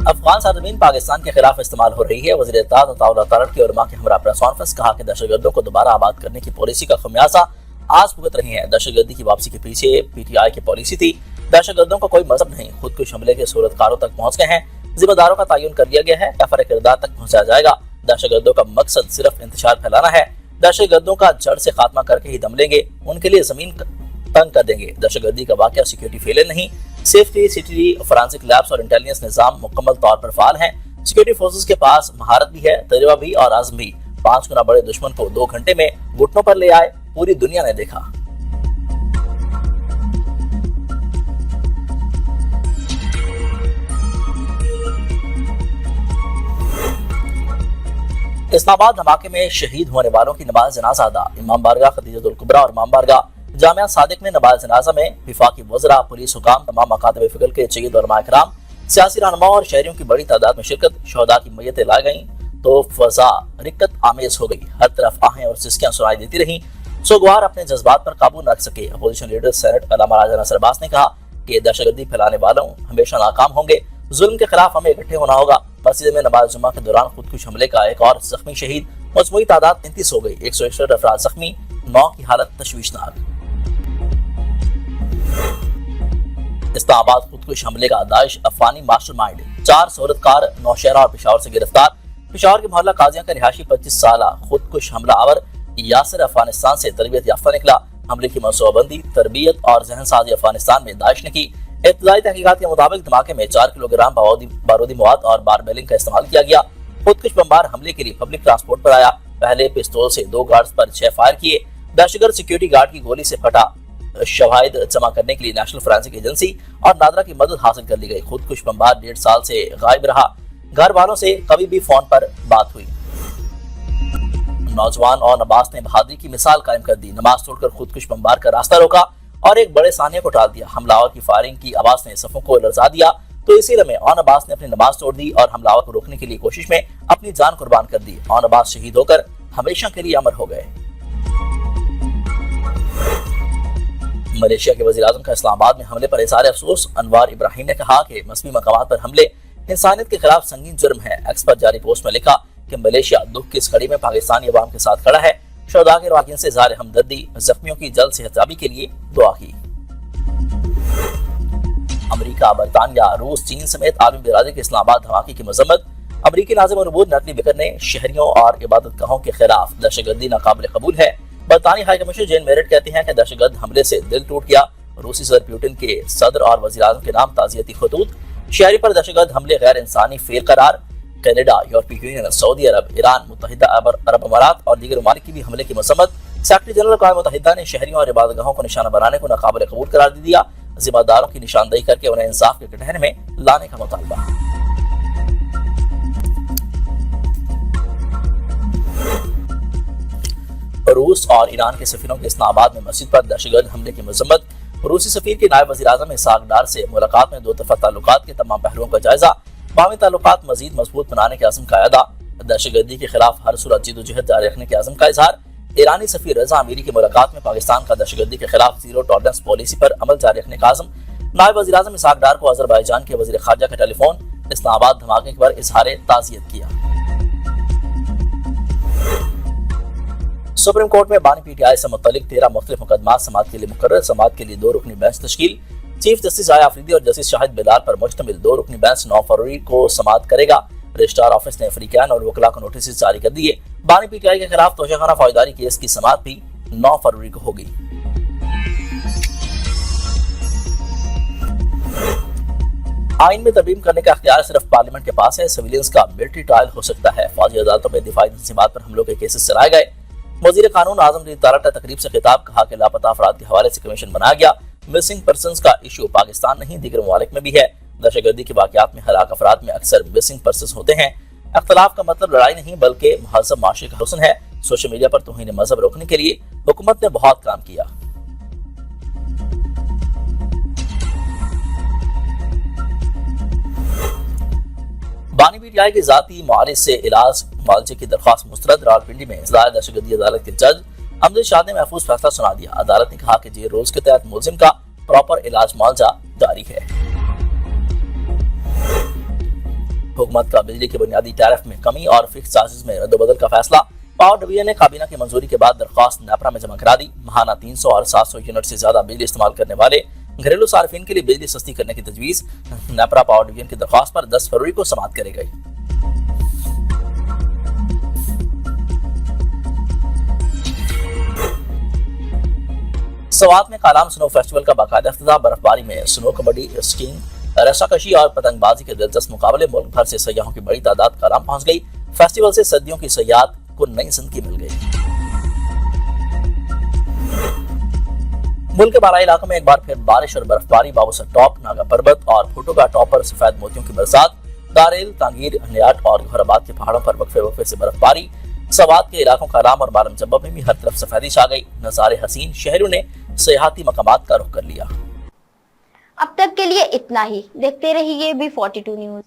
افغان سرزمین پاکستان کے خلاف استعمال ہو رہی ہے۔ وزیر اطلاعات عطاء اللہ تارڑ کی علماء کے ہمراہ پریس کانفرنس کہا کہ دہشت گردوں کو دوبارہ آباد کرنے کی پالیسی کا خمیازہ آج بھگت رہی ہے۔ دہشت گردی کی واپسی کے پیچھے پی ٹی آئی کی پالیسی تھی۔ دہشت گردوں کا کوئی مذہب نہیں، خود کش حملے کے صورت کاروں تک پہنچ گئے ہیں، ذمہ داروں کا تعین کر دیا گیا ہے، کفر کردار تک پہنچایا جائے گا۔ دہشت گردوں کا مقصد صرف انتشار پھیلانا ہے، دہشت گردوں کا جڑ سے خاتمہ کر کے ہی دم لیں گے، ان کے لیے زمین تنگ کر دیں گے۔ دہشت گردی کا واقعہ سیکیورٹی فیلر نہیں، سیفٹی سٹی فورینسک لیبس اور انٹیلیجنس نظام مکمل طور پر فعال ہیں۔ سیکیورٹی فورسز کے پاس مہارت بھی ہے، تجربہ بھی اور عزم بھی۔ 5 گنا بڑے دشمن کو 2 گھنٹے میں گھٹنوں پر لے آئے، پوری دنیا نے دیکھا۔ اسلام آباد دھماکے میں شہید ہونے والوں کی نماز جنازہ ادا۔ امام بارگاہ خدیجۃ الکبریٰ اور امام بارگاہ جامعہ صادق میں نماز جنازہ میں وفاقی وزراء، پولیس حکام، تمام مکاتب فکر کے جید علماء کرام، سیاسی رہنماؤں اور شہریوں کی بڑی تعداد میں شرکت۔ شہداء کی میتیں لائی گئیں تو فضا رکت آمیز ہو گئی، ہر طرف آہیں اور سسکیاں سنائی دیتی رہیں۔ سوگوار اپنے جذبات پر قابو نہ رکھ سکے۔ اپوزیشن لیڈر سینٹ علامہ راجہ ناصر عباس نے کہا کہ دہشت گردی پھیلانے والوں ہمیشہ ناکام ہوں گے، ظلم کے خلاف ہمیں اکٹھے ہونا ہوگا۔ مسجد میں نماز جمعہ کے دوران خودکش حملے کا ایک اور زخمی شہید، مجموعی تعداد 33 ہو گئی، 161 افراد زخمی، 9 کی حالت تشویشناک۔ اسلام آباد خودکش حملے کا داعش افغانی ماسٹر مائنڈ، 4 صورتکار نوشہرہ اور پشاور سے گرفتار۔ پشاور کے محلہ قاضیاں کا رہائشی 25 سالہ خودکش حملہ آور یاسر افغانستان سے تربیت یافتہ نکلا۔ حملے کی منصوبہ بندی، تربیت اور ذہن سازی افغانستان میں داعش نے کی۔ ابتدائی تحقیقات کے مطابق دھماکے میں 4 کلو گرام بارودی مواد اور باربیلنگ کا استعمال کیا گیا۔ خودکش بمبار حملے کے لیے پبلک ٹرانسپورٹ پر آیا، پہلے پستول سے 2 گارڈز پر 6 فائر کیے۔ دہشت گرد سیکیورٹی گارڈ کی گولی سے پھٹا۔ شواہد جمع کرنے کے لیے نیشنل فورینسک ایجنسی اور نادرا کی مدد حاصل کر لی گئی۔ خودکش بمبار 1.5 سال سے غائب رہا، گھر والوں سے کبھی بھی فون پر بات ہوئی۔ نوجوان اور عباس نے بہادری کی مثال قائم کر دی، نماز توڑ کر خودکش بمبار کا راستہ روکا اور ایک بڑے ثانیہ کو ٹال دیا۔ حملہ آور کی فائرنگ کی آواز نے صفوں کو لرزا دیا تو اسی لمحے اون عباس نے اپنی نماز توڑ دی اور حملہ آور کو روکنے کی کوشش میں اپنی جان قربان کر دی۔ اون عباس شہید ہو کر ہمیشہ کے لیے امر ہو گئے۔ ملیشیا کے وزیر اعظم کا اسلام آباد میں حملے پر اظہار افسوس۔ انوار ابراہیم نے کہا کہ مذہبی مقامات پر حملے انسانیت کے خلاف سنگین جرم ہے۔ ایکس پر جاری پوسٹ میں لکھا کہ ملیشیا دکھ کی اس کڑی میں پاکستانی عوام کے ساتھ کھڑا ہے۔ شہداء کے لواحقین سے اظہار ہمدردی، زخمیوں کی جلد صحت یابی کے لیے دعا کی۔ امریکہ، برطانیہ، روس، چین سمیت عالمی برادری کے اسلام آباد دھماکے کی مذمت۔ امریکی ناظم العبور نٹلی بکر نے شہریوں اور عبادت گاہوں کے خلاف دہشت گردی ناقابل قبول ہے۔ برطانوی ہائی کمشنر جین میرٹ کہتے ہیں کہ دہشت گرد حملے سے دل ٹوٹ گیا۔ روسی صدر پیوٹن کے صدر اور وزیر اعظم کے نام تعزیتی خطوط۔ شہری پر دہشت گرد حملے غیر انسانی فعل قرار۔ کینیڈا، یورپی یونین، سعودی عرب، ایران، متحدہ عرب امارات اور دیگر ممالک کی بھی حملے کی مذمت۔ سیکرٹری جنرل اقوام متحدہ نے شہریوں اور عبادت گاہوں کو نشانہ بنانے کو ناقابل قبول قرار دے دیا، ذمہ داروں کی نشاندہی کر کے انہیں انصاف کے کٹہرے میں لانے کا مطالبہ۔ روس اور ایران کے سفیروں کے اسلام آباد میں مسجد پر دہشت گرد حملے کی مذمت۔ روسی سفیر کے نائب وزیر اعظم اسحاق ڈار سے ملاقات میں 2 طرفہ تعلقات کے تمام پہلوؤں کا جائزہ، باہمی تعلقات مزید مضبوط بنانے کے عزم کا اعادہ، دہشت گردی کے خلاف ہر صورت جد و جہد جاری رکھنے کے عزم کا اظہار۔ ایرانی سفیر رضا امیری کی ملاقات میں پاکستان کا دہشت گردی کے خلاف زیرو ٹالرنس پالیسی پر عمل جاری رکھنے کا عزم۔ نائب وزیر اعظم اسحاق ڈار کو آذربائیجان کے وزیر خارجہ کا ٹیلی فون، اسلام آباد دھماکے پر اظہار تعزیت کیا۔ سپریم کورٹ میں بانی پی ٹی آئی سے متعلق 13 مختلف مقدمات سماعت کے لیے مقرر۔ سماعت کے لیے 2 رکنی بینچ تشکیل۔ چیف جسٹس آیا آفریدی اور جسٹس شاہد بلال پر مشتمل 2 رکنی بینچ 9 فروری کو سماعت کرے گا۔ رجسٹرار آفس نے فریقین اور وکلاء کو نوٹسز جاری کر دیے۔ بانی پی ٹی آئی کے خلاف توشہ خانہ فوجداری کیس کی سماعت بھی 9 فروری کو ہوگی۔ آئین میں ترمیم کرنے کا اختیار صرف پارلیمنٹ کے پاس ہے۔ سویلینس کا ملٹری ٹرائل ہو سکتا ہے۔ فوجی عدالتوں میں دفاعی تنظیمات پر حملوں کے کیسز چلائے گئے۔ وزیر قانون اعظم نے تارٹا تقریب سے خطاب، کہا کہ لاپتہ افراد کے حوالے سے کمیشن بنایا گیا۔ مسنگ پرسنز کا ایشو پاکستان نہیں دیگر ممالک میں بھی ہے۔ دہشت گردی کے واقعات میں ہلاک افراد میں اکثر مسنگ پرسنز ہوتے ہیں۔ اختلاف کا مطلب لڑائی نہیں بلکہ مہذب معاشرے کا حسن ہے۔ سوشل میڈیا پر توہین مذہب روکنے کے لیے حکومت نے بہت کام کیا۔ بانی پی ٹی آئی کے ذاتی معالج سے علاج معالجے کی درخواست مسترد۔ راولپنڈی میں اضلاع دہشت گردی عدالت کے جج امجد شاہ نے محفوظ فیصلہ سنا دیا۔ عدالت نے کہا کہ جیل رولز کے تحت ملزم کا پراپر علاج معالجہ جاری ہے۔ حکومت کا بجلی کے بنیادی ٹیرف میں کمی اور فکس چارجز میں رد و بدل کا فیصلہ۔ پاور ڈویژن نے کابینہ کی منظوری کے بعد درخواست نیپرا میں جمع کرا دی۔ ماہانہ 300 اور 700 یونٹ سے زیادہ بجلی استعمال کرنے والے گھریلو صارفین کے لیے بجلی سستی کرنے کی تجویز۔ نیپرا پاور ڈویژن کی درخواست پر 10 فروری کو سماعت کرے گئی۔ سوات میں کالام سنو فیسٹیول کا باقاعدہ افتتاح۔ برف باری میں سنو، کبڈی، اسکیئنگ، رسا کشی اور پتنگ بازی کے دلچسپ مقابلے۔ ملک بھر سے سیاحوں کی بڑی تعداد کالام پہنچ گئی۔ فیسٹیول سے سردیوں کی سیاحت کو نئی زندگی مل گئی۔ ملک کے بالائی علاقوں میں ایک بار پھر بارش اور برف باری۔ باوسر ٹاپ، ناگا پربت اور پھوٹوگا ٹاپ پر سفید موتیوں کی برسات۔ داریل، تانگیر، ہنیاٹ اور گھور آباد کے پہاڑوں پر وقفے وقفے سے برف باری۔ سوات کے علاقوں کالام اور بالم جبہ میں بھی ہر طرف سفیدی چھا گئی۔ نظارے حسین، شہریوں نے سیاحتی مقامات کا رخ کر لیا۔ اب تک کے لیے اتنا ہی۔ دیکھتے رہیے B42 نیوز۔